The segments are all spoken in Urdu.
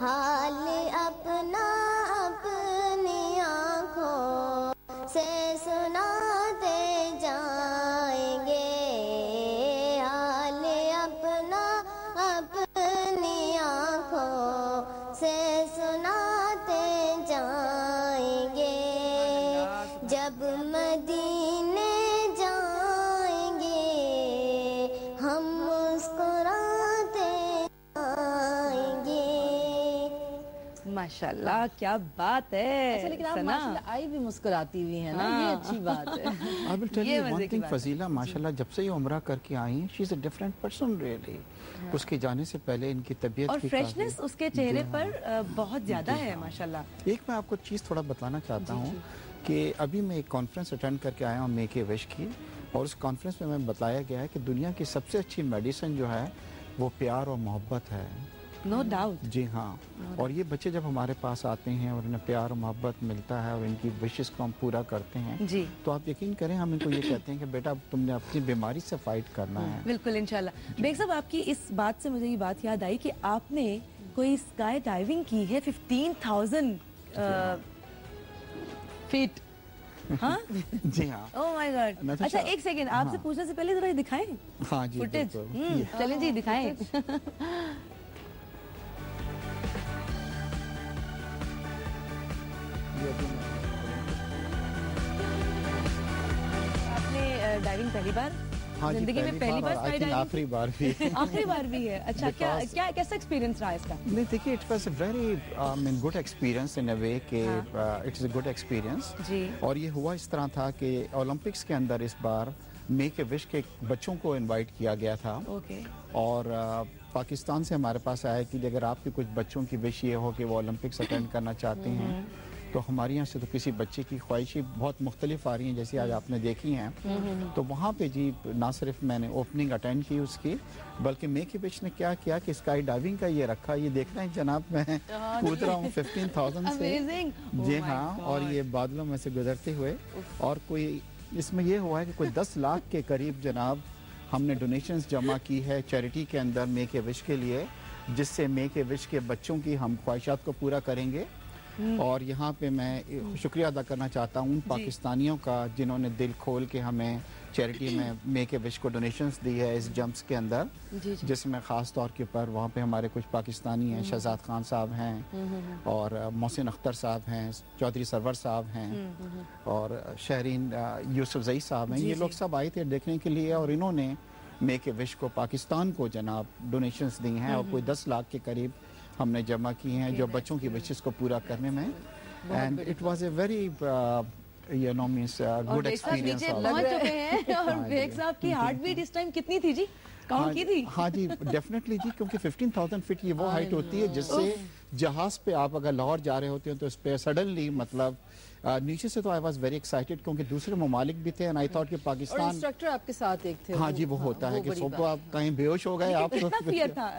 حال اپنا اپنی آنکھوں سے سناتے جائیں گے، حال اپنا اپنی آنکھوں سے سناتے جائیں گے، جب مدینے جائیں گے ہم مسکراتے جائیں گے۔ ماشاءاللہ کیا بات ہے۔ اچھا لیکن آپ ماشاءاللہ آئی بھی مسکراتی ہوئی ہیں نا، یہ اچھی بات ہے۔ I will tell you one thing فضیلہ، ماشاءاللہ جب سے یہ عمرہ کر کے آئی ہیں she is a different person really۔ اس کے جانے سے پہلے ان کی طبیعت اور بھی فریشنس اس کے چہرے پر بہت زیادہ ہے ماشاءاللہ۔ ایک میں آپ کو چیز تھوڑا بتانا چاہتا ہوں کہ ابھی میں ایک کانفرنس اٹینڈ کر کے آیا ہوں میک اے وش کی، اور اس کانفرنس میں بتایا گیا ہے کہ دنیا کی سب سے اچھی میڈیسن جو ہے وہ پیار اور محبت ہے۔ No doubt. جی ہاں، اور یہ بچے جب ہمارے پاس آتے ہیں اور انہیں پیار اور محبت ملتا ہے اور ان کی وشز کو ہم پورا کرتے ہیں جی تو آپ یقین کریں ہم ان کو یہ کہتے ہیں کہ بیٹا تم نے اپنی بیماری سے فائٹ کرنا ہے۔ بالکل انشاءاللہ۔ بیگ صاحب آپ کی اس بات سے مجھے یہ بات یاد آئی کہ آپ نے کوئی اسکائی ڈائیونگ کی ہے 15,000 فیٹ۔ ہاں جی ہاں۔ اوہ مائی گاڈ۔ اچھا ایک سیکنڈ، آپ سے پوچھنے سے پہلے ذرا یہ دکھائیں ہاں جی فوٹیج۔ چلیں جی دکھائیں۔ آپ نے ڈائیونگ پہلی بار زندگی میں پہلی بار اسکائی ڈائیونگ؟ آخری بار بھی۔ آخری بار بھی ہے؟ اچھا کیسا ایکسپیرینس رہا اس کا؟ نہیں دیکھیے it was a very good experience in a way کہ اٹس اے گڈ ایکسپیرینس۔ جی۔ اور یہ ہوا اس طرح تھا کہ اولمپکس کے اندر اس بار میک اے وش کے بچوں کو انوائٹ کیا گیا تھا، اور پاکستان سے ہمارے پاس آیا کہ اگر آپ کے کچھ بچوں کی وش یہ ہو کہ وہ اولمپکس اٹینڈ کرنا چاہتے ہیں تو ہمارے یہاں سے تو کسی بچے کی خواہشیں بہت مختلف آ رہی ہیں جیسے آج آپ نے دیکھی ہیں، تو وہاں پہ جی نہ صرف میں نے اوپننگ اٹینڈ کی اس کی بلکہ میک اے وش نے کیا کیا کہ اسکائی ڈائیونگ کا یہ رکھا، یہ دیکھ رہے ہیں جناب میں کود رہا ہوں 15,000 سے۔ جی ہاں، اور یہ بادلوں میں سے گزرتے ہوئے، اور کوئی اس میں یہ ہوا ہے کہ کوئی 10 لاکھ کے قریب جناب ہم نے ڈونیشنز جمع کی ہے چیریٹی کے اندر میک اے وش کے لیے، جس سے میک اے وش کے بچوں کی ہم خواہشات کو پورا کریں گے۔ اور یہاں پہ میں شکریہ ادا کرنا چاہتا ہوں ان پاکستانیوں کا جنہوں نے دل کھول کے ہمیں چیریٹی میں میک اے وش کو ڈونیشنز دی ہے اس جمپس کے اندر، جس میں خاص طور کے اوپر وہاں پہ ہمارے کچھ پاکستانی ہیں، شہزاد خان صاحب ہیں اور محسن اختر صاحب ہیں، چودھری سرور صاحب ہیں اور شہرین یوسف زئی صاحب ہیں۔ یہ لوگ سب آئے تھے دیکھنے کے لیے، اور انہوں نے میک اے وش کو پاکستان کو جناب ڈونیشنز دی ہیں، اور کوئی 10 لاکھ کے قریب ہم نے جمع کی ہیں جو بچوں کی وشز کو پورا کرنے میں، and it was a very you know means good experience۔ پہنچ چکے ہیں، اور بیگ صاحب کی ہارٹ بیٹ اس ٹائم کتنی تھی جی؟ کاؤنٹ کی تھی؟ ہاں جی ڈیفینیٹلی جی، کیونکہ 15,000 فٹ یہ وہ ہائٹ ہوتی ہے جس سے جہاز پہ آپ اگر لاہور جا رہے ہوتے ہیں تو اس پہ سڈنلی مطلب نیچے سے تو آئی واز ویری ایکسائٹیڈ کیونکہ دوسرے ممالک بھی تھے، اینڈ آئی تھاٹ کہ پاکستان، اور انسٹرکٹر آپ کے ساتھ ایک تھے۔ ہاں جی وہ ہوتا ہے کہ صبح آپ کہیں بے ہوش ہو گئے آپ۔ کتنا فیئر تھا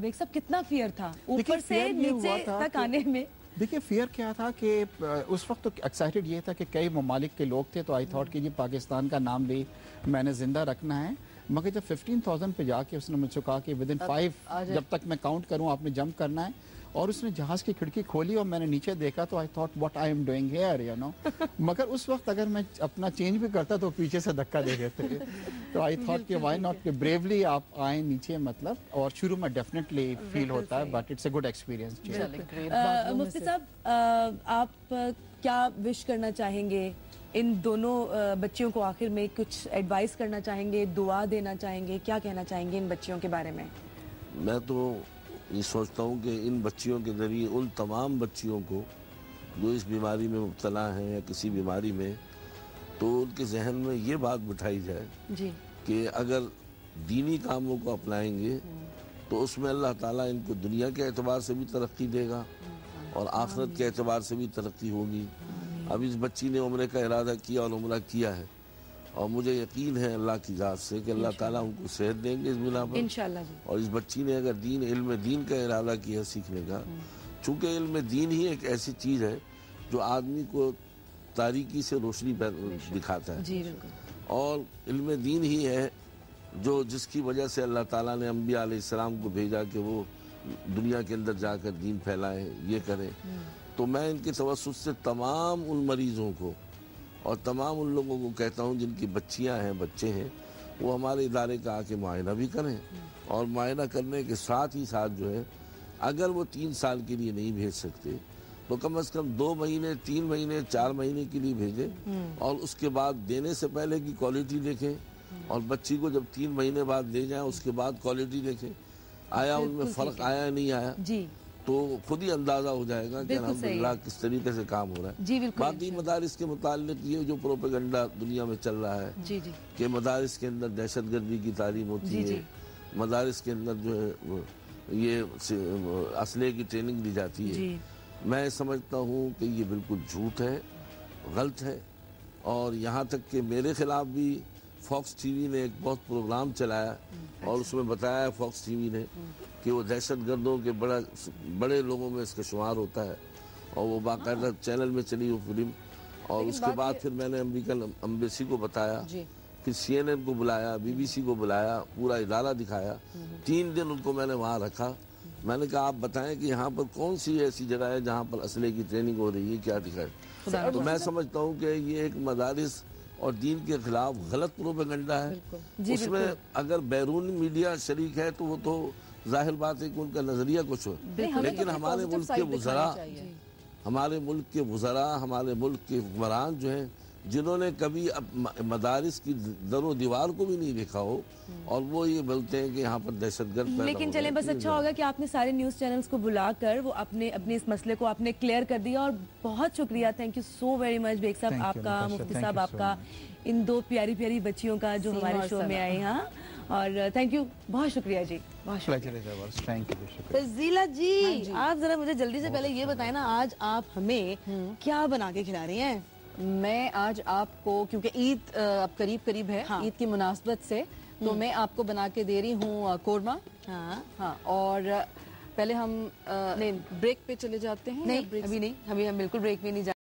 بیگ صاحب، کتنا فیئر تھا اوپر سے نیچے تک آنے میں؟ دیکھیے فیئر کیا تھا کہ اس وقت تو ایکسائٹیڈ یہ تھا کہ کئی ممالک کے لوگ تھے، تو آئی تھاٹ کہ جی پاکستان کا نام بھی میں نے زندہ رکھنا ہے، مگر جب 15,000 پہ جا کے اس نے مجھ سے کہا کہ ود ان 5 جب تک میں کاؤنٹ کروں آپ نے جمپ کرنا ہے، اور اس نے جہاز کی کھڑکی کھولی اور میں نے نیچے دیکھا تو I thought what I am doing here you know, مگر اس وقت اگر میں اپنا چینج بھی کرتا تو پیچھے سے دھکا دے دیتے، تو آئی تھاٹ کہ وائی ناٹ کہ بریولی آپ آئیں نیچے مطلب، اور شروع میں ڈیفینیٹلی فیل ہوتا ہے but it's a good experience. مفتی صاحب آپ کیا وش کرنا چاہیں گے ان دونوں بچیوں کو؟ آخر میں کچھ ایڈوائز کرنا چاہیں گے، دعا دینا چاہیں گے، کیا کہنا چاہیں گے ان بچیوں کے بارے میں؟ میں تو یہ سوچتا ہوں کہ ان بچیوں کے ذریعے ان تمام بچیوں کو جو اس بیماری میں مبتلا ہیں یا کسی بیماری میں، تو ان کے ذہن میں یہ بات بٹھائی جائے جی کہ اگر دینی کاموں کو اپنائیں گے تو اس میں اللہ تعالیٰ ان کو دنیا کے اعتبار سے بھی ترقی دے گا اور آخرت کے اعتبار سے بھی ترقی ہوگی۔ اب اس بچی نے عمرے کا ارادہ کیا اور عمرہ کیا ہے، اور مجھے یقین ہے اللہ کی ذات سے کہ اللہ تعالیٰ ان کو صحت دیں گے اس بنا پر انشاءاللہ جی۔ اور اس بچی نے اگر علم دین کا ارادہ کیا سیکھنے کا، چونکہ علم دین ہی ایک ایسی چیز ہے جو آدمی کو تاریکی سے روشنی دکھاتا ہے، جی بالکل، اور علم دین ہی ہے جو جس کی وجہ سے اللہ تعالیٰ نے انبیاء علیہ السلام کو بھیجا کہ وہ دنیا کے اندر جا کر دین پھیلائیں، یہ کریں. تو میں ان کے توسط سے تمام ان مریضوں کو اور تمام ان لوگوں کو کہتا ہوں جن کی بچیاں ہیں، بچے ہیں، وہ ہمارے ادارے کا آ کے معائنہ بھی کریں، اور معائنہ کرنے کے ساتھ ہی ساتھ جو ہے اگر وہ 3 سال کے لیے نہیں بھیج سکتے تو کم از کم 2 مہینے 3 مہینے 4 مہینے کے لیے بھیجیں، اور اس کے بعد دینے سے پہلے کی کوالٹی دیکھیں، اور بچی کو جب 3 مہینے بعد لے جائیں اس کے بعد کوالٹی دیکھیں آیا ان میں فرق آیا نہیں آیا، تو خود ہی اندازہ ہو جائے گا کہ الحمدللہ کس طریقے سے کام ہو رہا ہے. باقی مدارس کے متعلق یہ جو پروپیگنڈا دنیا میں چل رہا ہے کہ مدارس کے اندر دہشت گردی کی تعلیم ہوتی ہے، مدارس کے اندر جو ہے یہ اسلحے کی ٹریننگ دی جاتی ہے، میں سمجھتا ہوں کہ یہ بالکل جھوٹ ہے، غلط ہے. اور یہاں تک کہ میرے خلاف بھی فاکس ٹی وی نے ایک بہت پروگرام چلایا اور اس میں بتایا فاکس ٹی وی نے کہ وہ دہشت گردوں کے بڑے لوگوں میں اس کا شمار ہوتا ہے، اور وہ باقاعدہ چینل میں چلی وہ فلم. اور اس کے بعد پھر میں نے امریکن ایمبیسی کو بتایا، پھر CNN کو بلایا، BBC کو بلایا، پورا ادارہ دکھایا. 3 دن ان کو میں نے وہاں رکھا. میں نے کہا آپ بتائیں کہ یہاں پر کون سی ایسی جگہ ہے جہاں پر اسلحے کی ٹریننگ ہو رہی ہے، کیا دکھائے. تو میں سمجھتا ہوں کہ یہ ایک مدارس اور دین کے خلاف غلط پروپیگنڈا ہے. اس میں اگر بیرون میڈیا شریک ہے تو وہ تو ظاہر بات ہے کہ ان کا نظریہ کچھ ہو، لیکن ہمارے ملک کے وزراء، ہمارے ملک کے وزراء، ہمارے ملک کے حکمران جو ہیں جنہوں نے کبھی مدارس کی در و دیوار کو بھی نہیں دیکھا ہو، اور وہ یہ بولتے ہیں کہ یہاں پر دہشت گرد پیدا. لیکن چلیں بس اچھا ہوگا کہ آپ نے سارے نیوز چینلز کو بلا کر وہ اپنے اس مسئلے کو آپ نے کلیئر کر دیا، اور بہت شکریہ. Thank you so very much Baig صاحب آپ کا، مفتی صاحب آپ کا، ان 2 پیاری پیاری بچیوں کا جو ہمارے شو میں آئے. ہاں، اور تھینک یو، بہت شکریہ جی. فضیلہ جی آپ ذرا مجھے جلدی سے پہلے یہ بتائیں نا، آج آپ ہمیں کیا بنا کے کھلا رہی ہیں؟ میں آج آپ کو، کیونکہ عید اب قریب ہے، عید کی مناسبت سے تو میں آپ کو بنا کے دے رہی ہوں قورمہ. ہاں، اور پہلے ہم بریک پہ چلے جاتے ہیں. نہیں ابھی نہیں، ہم بالکل بریک میں نہیں جاتے.